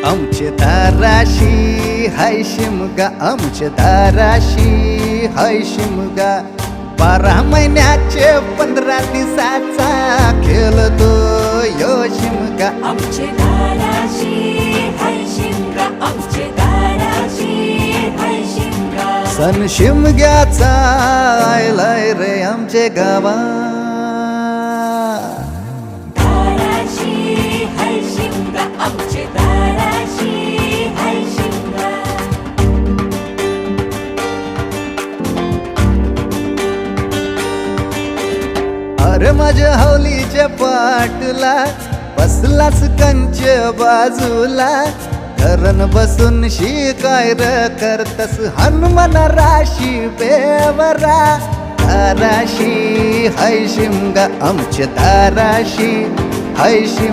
आमचे दाराशी हाय शिमगा, आमचे दाराशी हाय शिमगा. 12 महिन्याचे 15 दिवसाचा खेळतो यो शिमगा. आमचे दाराशी हाय शिमगा, आमचे दाराशी हाय शिमगा. सण शिमग्याचा आयलाय रे आमचे गावा. दाराशी हाय शिमगा, आमचे दाराशी हाय शिमगा. अरे माझ्या हौलीच्या पाटला बसलाच कंच बाजूला. धरण बसून शिकाय र करतस हनुमान राशी बेवरा. दाराशी हाय शिमगा, आमच्या दाराशी हाय शिमगा.